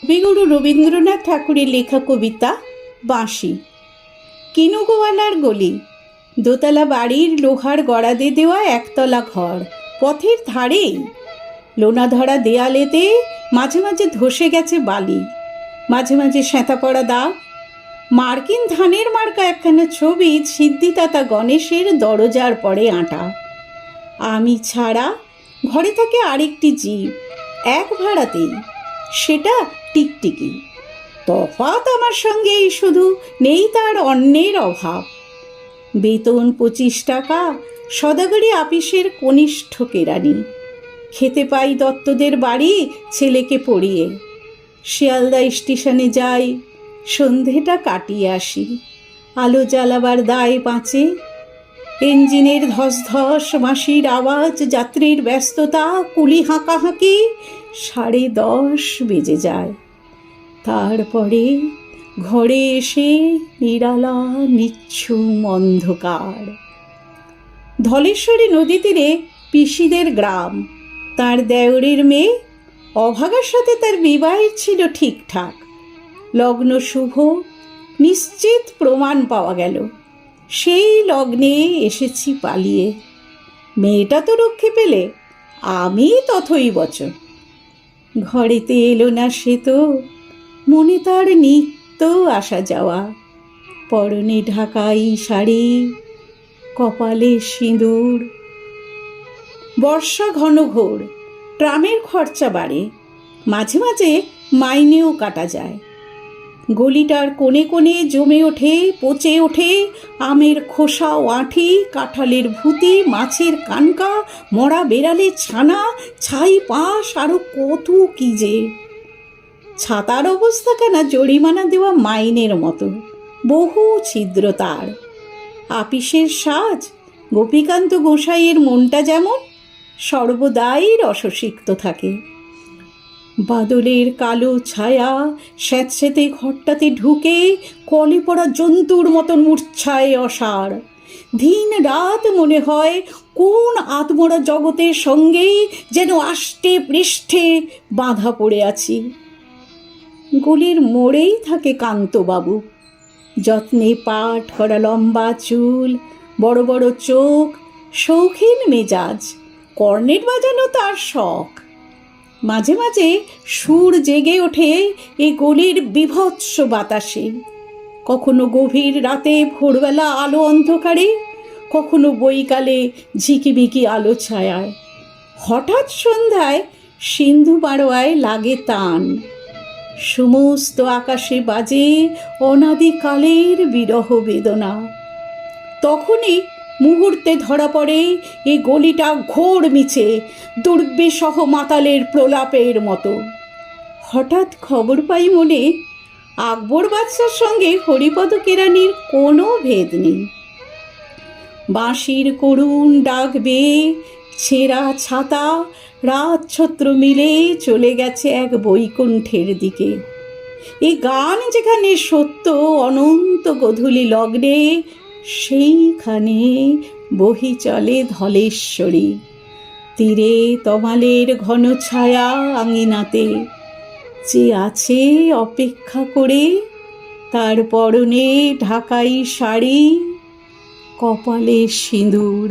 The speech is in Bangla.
কবিগুরু রবীন্দ্রনাথ ঠাকুরের লেখা কবিতা বাঁশি। কিনুগোয়ালার গলি, দোতলা বাড়ির লোহার গড়াদে দেওয়া একতলা ঘর, পথের ধারেই। লোনা ধরা দেয়ালেতে মাঝে মাঝে ধসে গেছে বালি, মাঝে মাঝে সেঁতা পড়া দাগ। মার্কিন ধানের মার্কা একখানা ছবি সিদ্ধিদাতা গণেশের দরজার পরে আঁটা। আমি ছাড়া ঘরে থাকে আরেকটি জীব, এক ভাড়াতেই, সেটা টিকটিকি। তফাৎ আমার সঙ্গেই শুধু, নেই তার অন্যের অভাব। বেতন 25 টাকা, সদাগরি আপিসের কনিষ্ঠ কেরানি। খেতে পাই দত্তদের বাড়ি ছেলেকে পড়িয়ে। শিয়ালদা স্টেশনে যাই, সন্ধেটা কাটিয়ে আসি। আলো জ্বালাবার দায় বাঁচে। ইঞ্জিনের ধস মাসির আওয়াজ, যাত্রীর ব্যস্ততা, কুলি হাঁকাহাঁকি। 10:30 বেজে যায়। তারপরে ঘরে এসে নিরালা নিচ্ছুম অন্ধকার। ধলেশ্বরী নদী তীরে পিসিদের গ্রাম। তার দেওরের মেয়ে অভাগার সাথে তার বিবাহ ছিল ঠিকঠাক। লগ্ন শুভ, নিশ্চিত প্রমাণ পাওয়া গেল। সেই লগ্নে এসেছি পালিয়ে। মেয়েটা তো রক্ষে পেলে, আমি তথই বচন। ঘরেতে এলো না সে তো, মনে তার নিত্য আসা যাওয়া। পরনে ঢাকাই শাড়ি, কপালে সিঁদুর। বর্ষা ঘনঘোর, ট্রামের খরচা বাড়ে, মাঝে মাঝে মাইনেও কাটা যায়। গলিটার কোণে কোণে জমে ওঠে, পচে ওঠে আমের খোসা ও আঁঠি, কাঁঠালের ভুতি, মাছের কানকা, মরা বেড়ালের ছানা, ছাই পাশ, আরও কত কি যে। ছাতার অবস্থা কেনা জরিমানা দেওয়া মাইনের মতো, বহু ছিদ্র তার। আপিসের সাজ, গোপীকান্ত গোসাইয়ের মনটা যেমন সর্বদাই রসসিক্ত থাকে। বাদলের কালো ছায়া স্যাঁতস্যাঁতে ঘরটাতে ঢুকে কলে পড়া জন্তুর মতন মূর্ছায় অসার। দিন রাত মনে হয় কোন আত্মরা জগতের সঙ্গেই যেন আষ্টে পৃষ্ঠে বাঁধা পড়ে আছি। গলির মোড়েই থাকে কান্তবাবু। যত্নে পাট করা লম্বা চুল, বড় বড় চোখ, শৌখিন মেজাজ। কর্নেট বাজানো তার শখ। মাঝে মাঝে সুর জেগে ওঠে এ গলির বিভৎস বাতাসে। কখনো গভীর রাতে ভোরবেলা আলো অন্ধকারে, কখনো বৈকালে ঝিকিমিকি আলো ছায়ায়। হঠাৎ সন্ধ্যায় সিন্ধু বারোয়ায় লাগে তান। সমস্ত আকাশে বাজে অনাদিকালের বিরহ বেদনা। তখনই মুহূর্তে ধরা পড়ে এ গলিটা ঘোর মিছে, দুর্বিসহ মাতালের প্রলাপের মতো। হঠাৎ খবর পাই মনে, আকবর বাদশার সঙ্গে হরিপদ কেরানির কোনো ভেদ নেই। বাঁশির করুণ ডাক বেয়ে ছেঁড়া ছাতা রাতছত্র মিলে চলে গেছে এক বৈকুণ্ঠের দিকে। এই গান যেখানে সত্য অনন্ত গধূলি লগ্নে, সেইখানে বহি চলে ধলেশ্বরী। তীরে তমালের ঘন ছায়া আঙিনাতে, যে আছে অপেক্ষা করে, তার পরনে ঢাকাই শাড়ি, কপালে সিঁদুর।